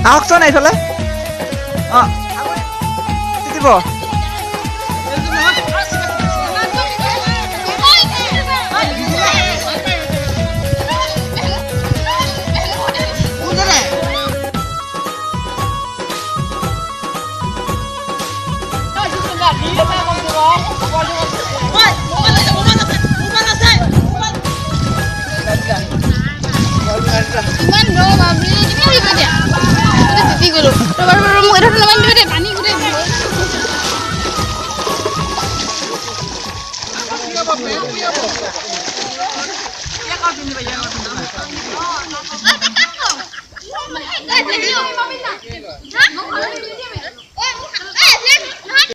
আহকচোন এইফালে অঁ দিব ইমান ৰ বাবি কিমান দিব দিয়া মই গলো মোক এটা নমাই দিব দে পানী গুটে